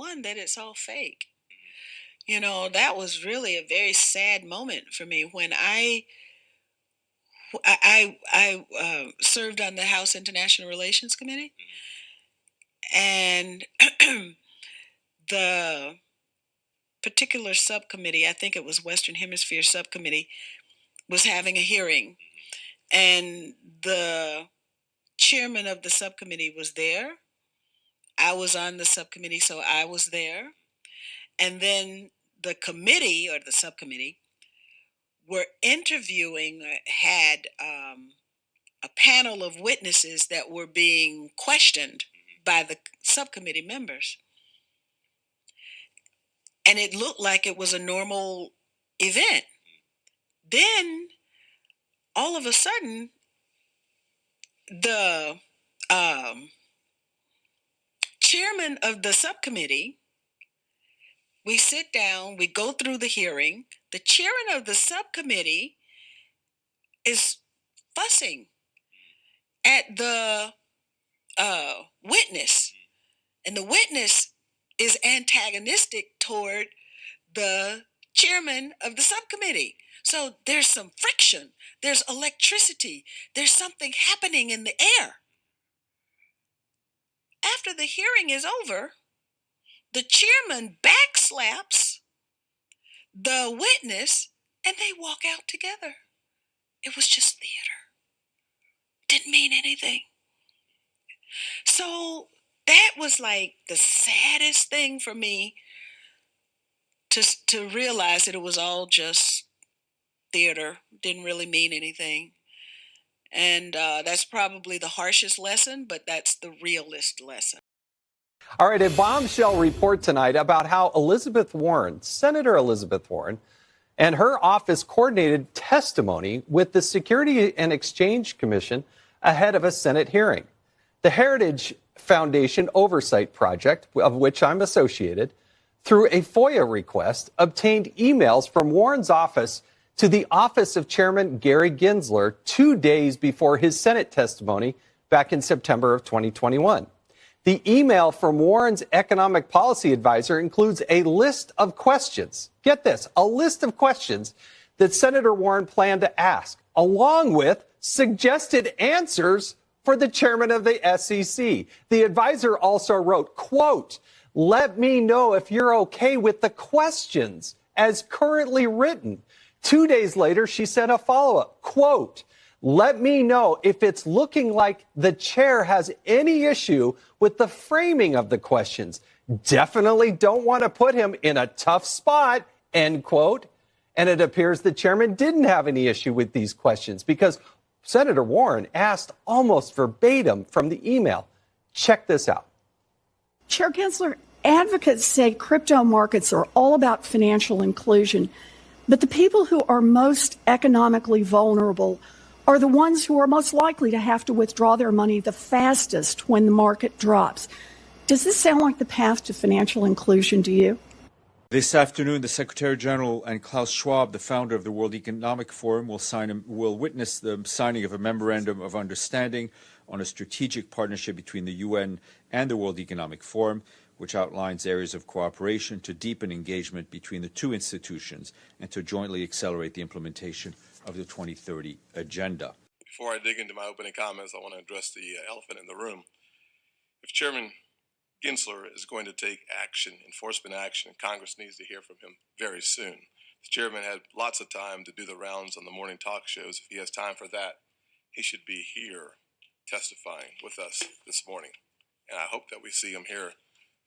one, that it's all fake. That was really a very sad moment for me when I served on the House International Relations Committee, and the particular subcommittee, I think it was Western Hemisphere Subcommittee, was having a hearing, and the chairman of the subcommittee was there. I was on the subcommittee, so I was there. And then the committee or the subcommittee were interviewing, had a panel of witnesses that were being questioned by the subcommittee members. And it looked like it was a normal event. Then, all of a sudden, the chairman of the subcommittee, we sit down, we go through the hearing. The chairman of the subcommittee is fussing at the witness, and the witness is antagonistic toward the chairman of the subcommittee. So there's some friction, there's electricity, there's something happening in the air. After the hearing is over, the chairman backslaps the witness and they walk out together. It was just theater. Didn't mean anything. So that was like the saddest thing for me to realize that it was all just theater. Didn't really mean anything. And that's probably the harshest lesson, but that's the realest lesson. All right, a bombshell report tonight about how Elizabeth Warren, Senator Elizabeth Warren, and her office coordinated testimony with the Security and Exchange Commission ahead of a Senate hearing. The Heritage Foundation Oversight Project, of which I'm associated, through a FOIA request, obtained emails from Warren's office to the office of Chairman Gary Gensler 2 days before his Senate testimony back in September of 2021. The email from Warren's economic policy advisor includes a list of questions. Get this, a list of questions that Senator Warren planned to ask, along with suggested answers for the chairman of the SEC. The advisor also wrote, quote, "Let me know if you're okay with the questions as currently written." 2 days later, she sent a follow-up, quote, "Let me know if it's looking like the chair has any issue with the framing of the questions. Definitely don't want to put him in a tough spot," end quote. And it appears the chairman didn't have any issue with these questions because Senator Warren asked almost verbatim from the email. Check this out. Chair Gensler, advocates say crypto markets are all about financial inclusion, but the people who are most economically vulnerable are the ones who are most likely to have to withdraw their money the fastest when the market drops. Does this sound like the path to financial inclusion to you? This afternoon, the Secretary General and Klaus Schwab, the founder of the World Economic Forum, will witness the signing of a memorandum of understanding on a strategic partnership between the UN and the World Economic Forum, which outlines areas of cooperation to deepen engagement between the two institutions and to jointly accelerate the implementation of the 2030 agenda. Before I dig into my opening comments, I want to address the elephant in the room. If Chairman Gensler is going to take action, enforcement action, Congress needs to hear from him very soon. The chairman had lots of time to do the rounds on the morning talk shows. If he has time for that, he should be here testifying with us this morning. And I hope that we see him here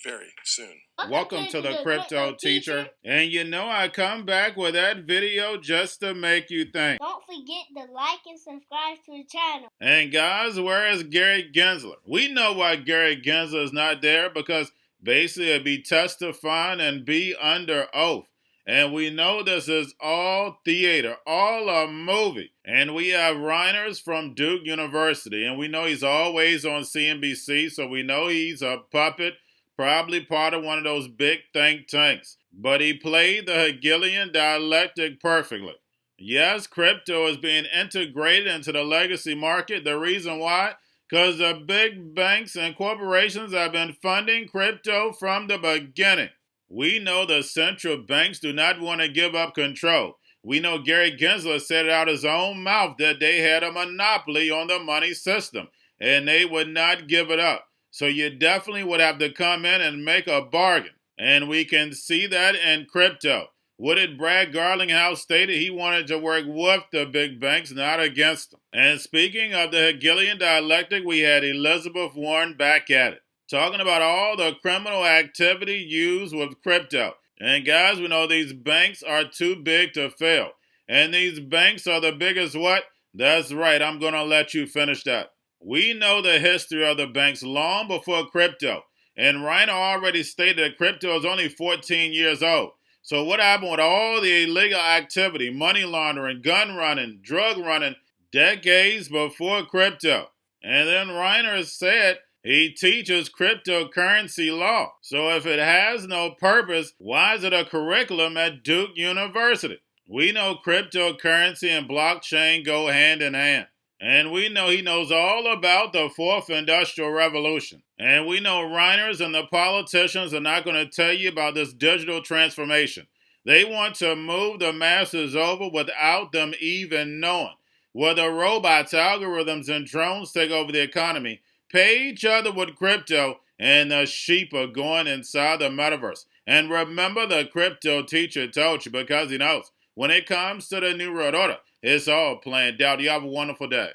very soon. Welcome to the Crypto Teacher. And you know I come back with that video just to make you think. Don't forget to like and subscribe to the channel. And guys, where is Gary Gensler? We know why Gary Gensler is not there, because basically it'd be testifying and be under oath. And we know this is all theater, all a movie. And we have Reiners from Duke University, and we know he's always on CNBC, so we know he's a puppet, probably part of one of those big think tanks. But he played the Hegelian dialectic perfectly. Yes, crypto is being integrated into the legacy market. The reason why? because the big banks and corporations have been funding crypto from the beginning. We know the central banks do not want to give up control. We know Gary Gensler said it out his own mouth that they had a monopoly on the money system, and they would not give it up. So you definitely would have to come in and make a bargain. And we can see that in crypto. What did Brad Garlinghouse stated? He wanted to work with the big banks, not against them. And speaking of the Hegelian dialectic, we had Elizabeth Warren back at it, talking about all the criminal activity used with crypto. And guys, we know these banks are too big to fail. And these banks are the biggest what? That's right, I'm going to let you finish that. We know the history of the banks long before crypto. And Reiner already stated that crypto is only 14 years old. So what happened with all the illegal activity, money laundering, gun running, drug running, decades before crypto? And then Reiner said he teaches cryptocurrency law. So if it has no purpose, why is it a curriculum at Duke University? We know cryptocurrency and blockchain go hand in hand. And we know he knows all about the fourth industrial revolution. And we know Reiners and the politicians are not going to tell you about this digital transformation. They want to move the masses over without them even knowing. Whether robots, algorithms, and drones take over the economy, pay each other with crypto, and the sheep are going inside the metaverse. And remember, the crypto teacher told you, because he knows when it comes to the New World Order, it's all planned out. You have a wonderful day.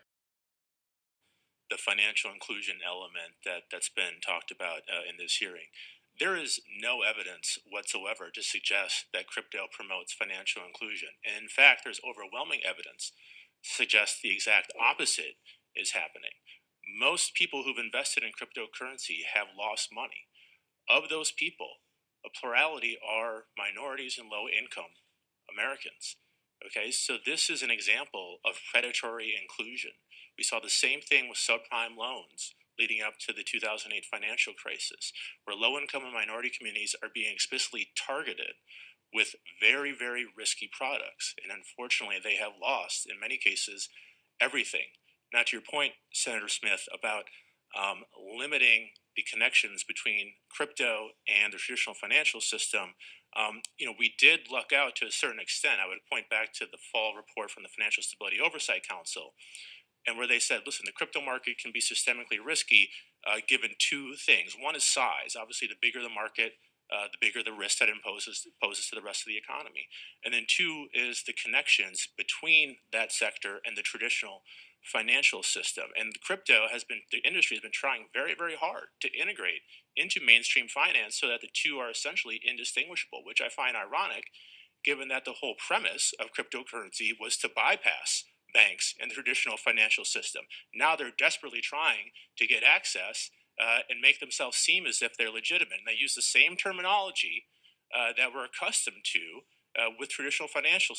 The financial inclusion element that's been talked about in this hearing. There is no evidence whatsoever to suggest that crypto promotes financial inclusion. And in fact, there's overwhelming evidence to suggest the exact opposite is happening. Most people who've invested in cryptocurrency have lost money. Of those people, a plurality are minorities and low-income Americans. Okay, so this is an example of predatory inclusion. We saw the same thing with subprime loans leading up to the 2008 financial crisis, where low-income and minority communities are being explicitly targeted with very, very risky products. And unfortunately, they have lost, in many cases, everything. Now, to your point, Senator Smith, about limiting the connections between crypto and the traditional financial system, we did luck out to a certain extent. I would point back to the fall report from the Financial Stability Oversight Council, and where they said, listen, the crypto market can be systemically risky given two things. One is size. Obviously, the bigger the market, the bigger the risk that poses to the rest of the economy. And then two is the connections between that sector and the traditional financial system. And the industry has been trying very, very hard to integrate into mainstream finance so that the two are essentially indistinguishable, which I find ironic, given that the whole premise of cryptocurrency was to bypass banks and the traditional financial system. Now they're desperately trying to get access and make themselves seem as if they're legitimate. And they use the same terminology that we're accustomed to with traditional financial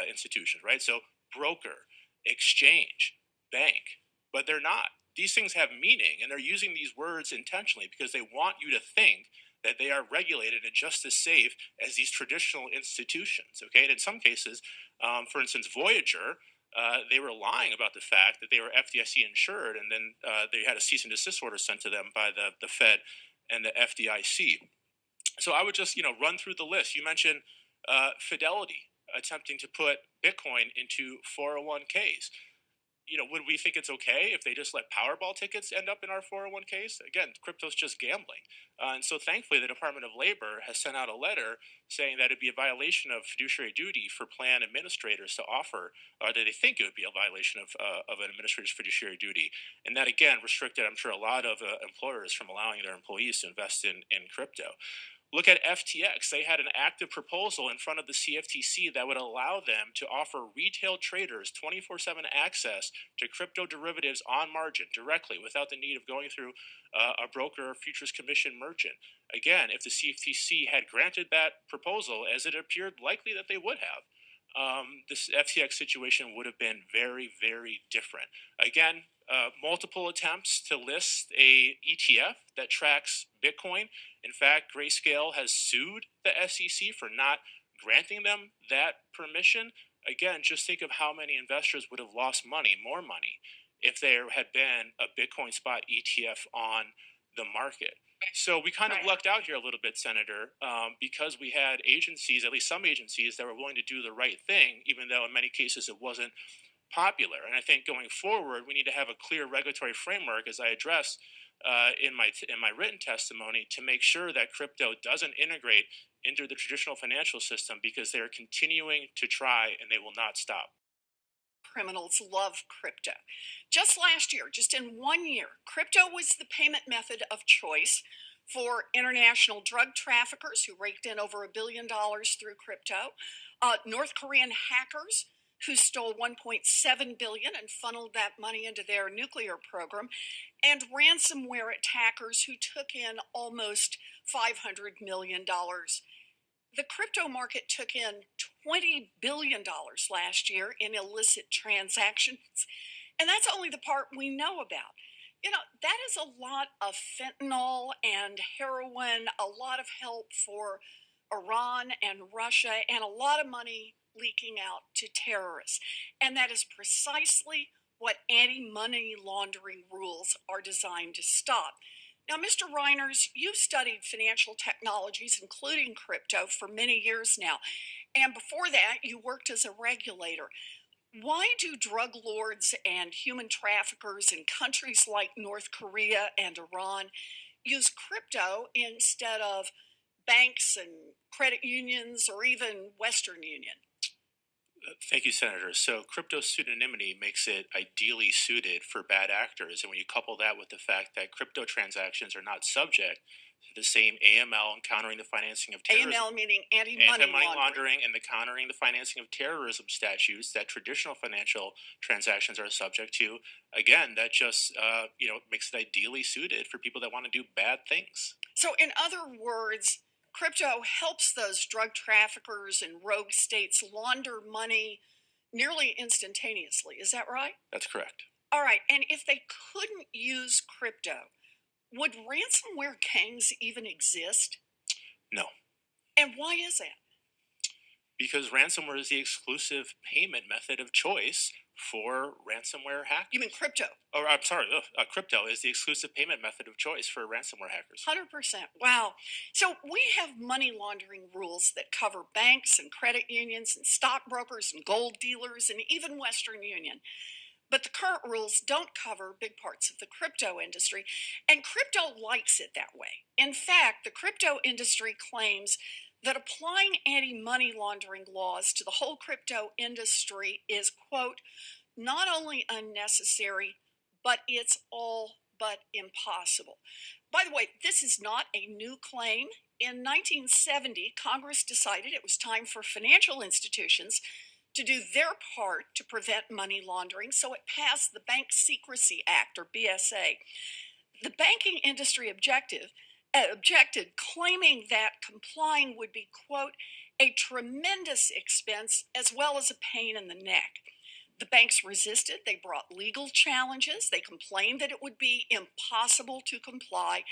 institutions, right? So broker, exchange, bank, but they're not. These things have meaning, and they're using these words intentionally because they want you to think that they are regulated and just as safe as these traditional institutions, okay? And in some cases, for instance, Voyager, they were lying about the fact that they were FDIC insured, and then they had a cease and desist order sent to them by the Fed and the FDIC. So I would just, run through the list. You mentioned Fidelity attempting to put Bitcoin into 401ks. Would we think it's okay if they just let Powerball tickets end up in our 401ks? Again, crypto's just gambling. And so thankfully, the Department of Labor has sent out a letter saying that it'd be a violation of fiduciary duty for plan administrators to offer, or that they think it would be a violation of an administrator's fiduciary duty. And that, again, restricted, I'm sure, a lot of employers from allowing their employees to invest in crypto. Look at FTX. They had an active proposal in front of the CFTC that would allow them to offer retail traders 24/7 access to crypto derivatives on margin directly without the need of going through a broker or futures commission merchant. Again, if the CFTC had granted that proposal, as it appeared likely that they would have, this FTX situation would have been very, very different. Again, multiple attempts to list a ETF that tracks Bitcoin. In fact, Grayscale has sued the SEC for not granting them that permission. Again, just think of how many investors would have lost money, more money, if there had been a Bitcoin spot ETF on the market. So we kind of lucked out here a little bit, Senator, because we had agencies, at least some agencies, that were willing to do the right thing, even though in many cases it wasn't popular. And I think going forward, we need to have a clear regulatory framework, as I addressed in my written testimony, to make sure that crypto doesn't integrate into the traditional financial system, because they are continuing to try and they will not stop. Criminals love crypto. Just last year, just in 1 year, crypto was the payment method of choice for international drug traffickers who raked in over $1 billion through crypto, North Korean hackers who stole $1.7 billion and funneled that money into their nuclear program, and ransomware attackers who took in almost $500 million. The crypto market took in $20 billion last year in illicit transactions, and that's only the part we know about. You know, that is a lot of fentanyl and heroin, a lot of help for Iran and Russia, and a lot of money leaking out to terrorists. And that is precisely what anti-money laundering rules are designed to stop. Now, Mr. Reiners, you've studied financial technologies, including crypto, for many years now. And before that, you worked as a regulator. Why do drug lords and human traffickers in countries like North Korea and Iran use crypto instead of banks and credit unions or even Western Union? Thank you, Senator. So crypto pseudonymity makes it ideally suited for bad actors. And when you couple that with the fact that crypto transactions are not subject to the same AML and countering the financing of terrorism. AML meaning anti-money laundering, and the countering the financing of terrorism statutes that traditional financial transactions are subject to. Again, that just makes it ideally suited for people that want to do bad things. So in other words, crypto helps those drug traffickers and rogue states launder money nearly instantaneously. Is that right? That's correct. All right. And if they couldn't use crypto, would ransomware gangs even exist? No. And why is that? Because ransomware is the exclusive payment method of choice for ransomware hackers. You mean crypto? Oh, I'm sorry. Crypto is the exclusive payment method of choice for ransomware hackers. 100%. Wow. So we have money laundering rules that cover banks and credit unions and stockbrokers and gold dealers and even Western Union. But the current rules don't cover big parts of the crypto industry, and crypto likes it that way. In fact, the crypto industry claims that applying anti-money laundering laws to the whole crypto industry is, quote, not only unnecessary, but it's all but impossible. By the way, this is not a new claim. In 1970, Congress decided it was time for financial institutions to do their part to prevent money laundering, so it passed the Bank Secrecy Act, or BSA. The banking industry objected, claiming that complying would be, quote, a tremendous expense as well as a pain in the neck. The banks resisted. They brought legal challenges. They complained that it would be impossible to comply.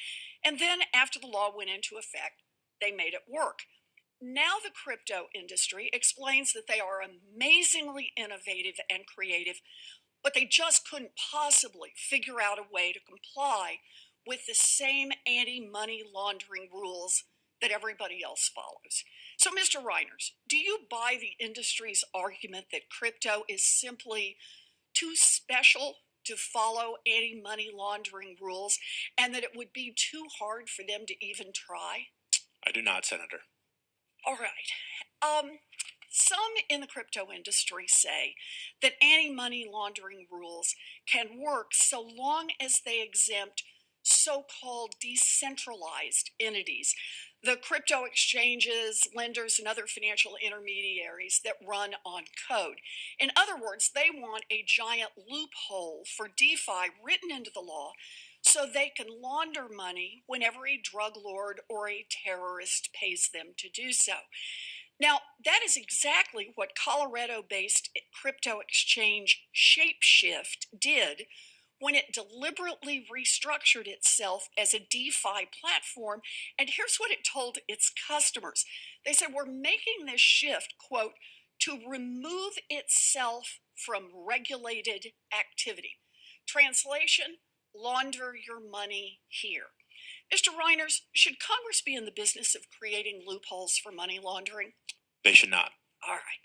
And then after the law went into effect, they made it work. Now the crypto industry explains that they are amazingly innovative and creative, but they just couldn't possibly figure out a way to comply with the same anti-money laundering rules that everybody else follows. So, Mr. Reiners, do you buy the industry's argument that crypto is simply too special to follow anti-money laundering rules and that it would be too hard for them to even try? I do not, Senator. All right. Some in the crypto industry say that anti-money laundering rules can work so long as they exempt so-called decentralized entities, the crypto exchanges, lenders, and other financial intermediaries that run on code. In other words, they want a giant loophole for DeFi written into the law so they can launder money whenever a drug lord or a terrorist pays them to do so. Now, that is exactly what Colorado-based crypto exchange Shapeshift did when it deliberately restructured itself as a DeFi platform. And here's what it told its customers. They said, we're making this shift, quote, to remove itself from regulated activity. Translation, launder your money here. Mr. Reiners, should Congress be in the business of creating loopholes for money laundering? They should not. All right.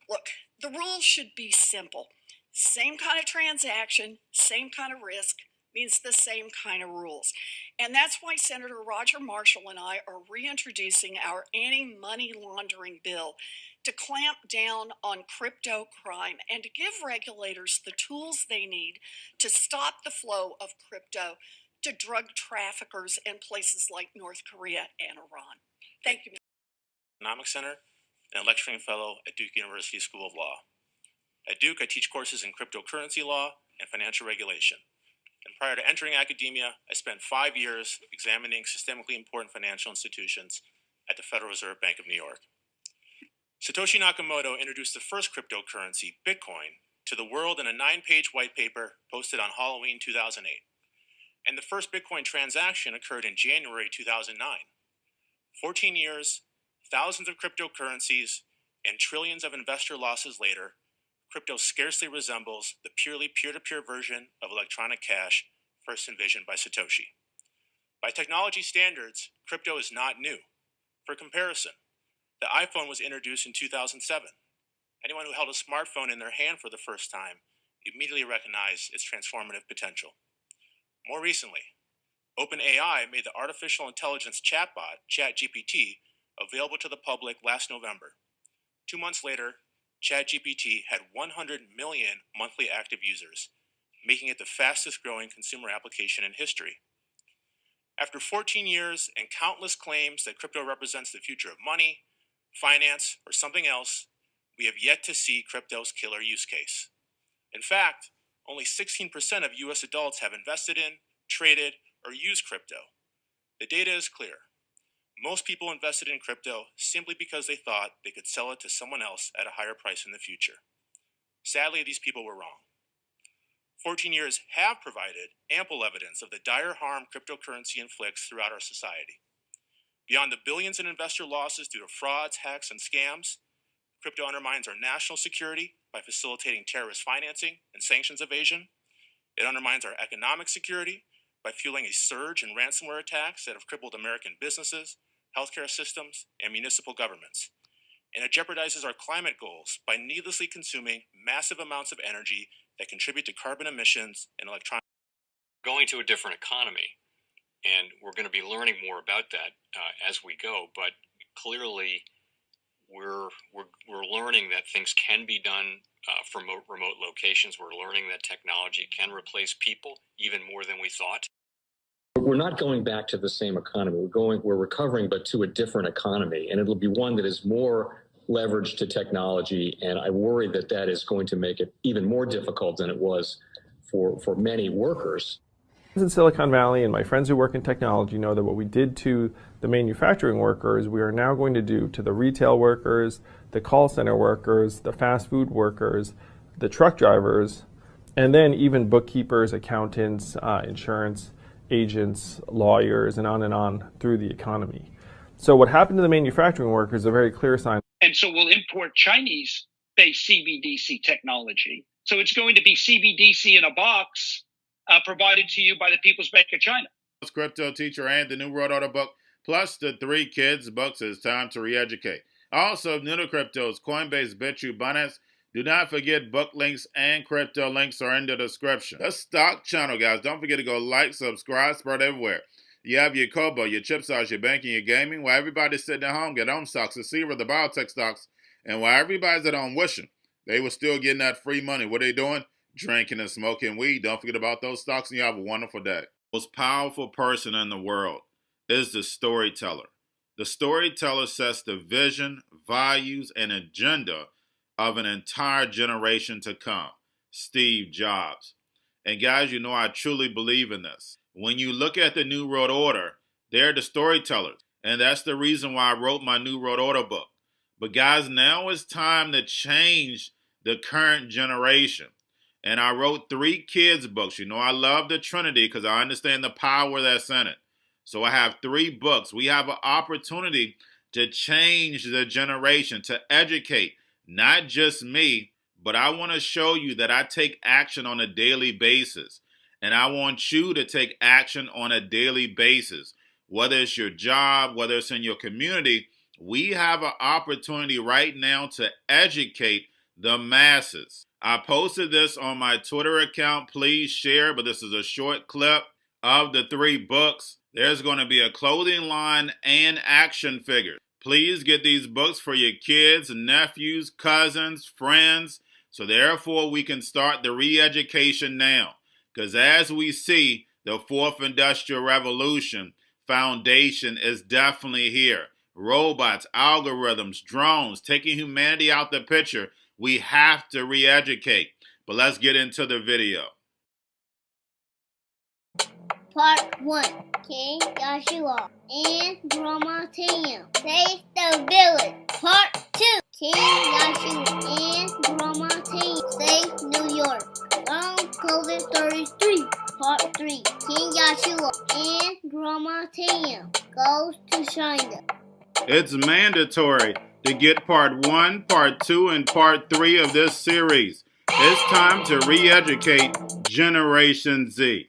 Look, the rules should be simple. Same kind of transaction, same kind of risk, means the same kind of rules. And that's why Senator Roger Marshall and I are reintroducing our anti-money laundering bill to clamp down on crypto crime and to give regulators the tools they need to stop the flow of crypto to drug traffickers in places like North Korea and Iran. Thank you. Economic Center and a lecturing fellow at Duke University School of Law. At Duke, I teach courses in cryptocurrency law and financial regulation. And prior to entering academia, I spent 5 years examining systemically important financial institutions at the Federal Reserve Bank of New York. Satoshi Nakamoto introduced the first cryptocurrency, Bitcoin, to the world in a 9-page white paper posted on Halloween 2008. And the first Bitcoin transaction occurred in January 2009. 14 years, thousands of cryptocurrencies, and trillions of investor losses later, crypto scarcely resembles the purely peer-to-peer version of electronic cash first envisioned by Satoshi. By technology standards, crypto is not new. For comparison, the iPhone was introduced in 2007. Anyone who held a smartphone in their hand for the first time immediately recognized its transformative potential. More recently, OpenAI made the artificial intelligence chatbot, ChatGPT, available to the public last November. 2 months later, ChatGPT had 100 million monthly active users, making it the fastest growing consumer application in history. After 14 years and countless claims that crypto represents the future of money, finance, or something else, we have yet to see crypto's killer use case. In fact, only 16% of US adults have invested in, traded, or used crypto. The data is clear. Most people invested in crypto simply because they thought they could sell it to someone else at a higher price in the future. Sadly, these people were wrong. 14 years have provided ample evidence of the dire harm cryptocurrency inflicts throughout our society. Beyond the billions in investor losses due to frauds, hacks, and scams, crypto undermines our national security by facilitating terrorist financing and sanctions evasion. It undermines our economic security by fueling a surge in ransomware attacks that have crippled American businesses, healthcare systems, and municipal governments. And it jeopardizes our climate goals by needlessly consuming massive amounts of energy that contribute to carbon emissions and electronic. Going to a different economy, and we're going to be learning more about that as we go. But clearly, we're learning that things can be done from remote locations. We're learning that technology can replace people even more than we thought. We're not going back to the same economy. We're recovering, but to a different economy, and it'll be one that is more leveraged to technology. And I worry that that is going to make it even more difficult than it was for many workers. In Silicon Valley, and my friends who work in technology know that what we did to the manufacturing workers, we are now going to do to the retail workers, the call center workers, the fast food workers, the truck drivers, and then even bookkeepers, accountants, insurance agents, lawyers, and on through the economy. So what happened to the manufacturing workers is a very clear sign. And so we'll import Chinese-based CBDC technology. So it's going to be CBDC in a box provided to you by the People's Bank of China. Cryptoteacher and the New World Order book, plus the 3 Kids books. It's time to re-educate. Also, new to cryptos, Coinbase, Bitrue, Binance. Do not forget book links and crypto links are in the description. The stock channel, guys. Don't forget to go like, subscribe, spread everywhere. You have your Kobo, your chip stocks, your banking, your gaming. While everybody's sitting at home, get home stocks, the Seaver, the biotech stocks. And while everybody's at home wishing they were still getting that free money, what are they doing? Drinking and smoking weed. Don't forget about those stocks, and you have a wonderful day. The most powerful person in the world is the storyteller. The storyteller sets the vision, values, and agenda of an entire generation to come. Steve Jobs. And guys, you know I truly believe in this. When you look at the New World Order, they're the storytellers. And that's the reason why I wrote my New World Order book. But guys, now it's time to change the current generation. And I wrote 3 kids books. You know I love the Trinity because I understand the power that's in it. So I have 3 books. We have an opportunity to change the generation, to educate not just me, but I want to show you that I take action on a daily basis. and I want you to take action on a daily basis. Whether it's your job, whether it's in your community, we have an opportunity right now to educate the masses. I posted this on my Twitter account. Please share, but this is a short clip of the 3 books. There's going to be a clothing line and action figures. Please get these books for your kids, nephews, cousins, friends, so therefore we can start the re-education now. Because as we see, the 4th Industrial Revolution foundation is definitely here. Robots, algorithms, drones, taking humanity out the picture. We have to re-educate. But let's get into the video. Part 1. King Joshua and Grandma Tam save the village. Part 2. King Joshua and Grandma Tam save New York from COVID 33. Part 3. King Joshua and Grandma Tam goes to China. It's mandatory to get part 1, part 2, and part 3 of this series. It's time to re-educate Generation Z.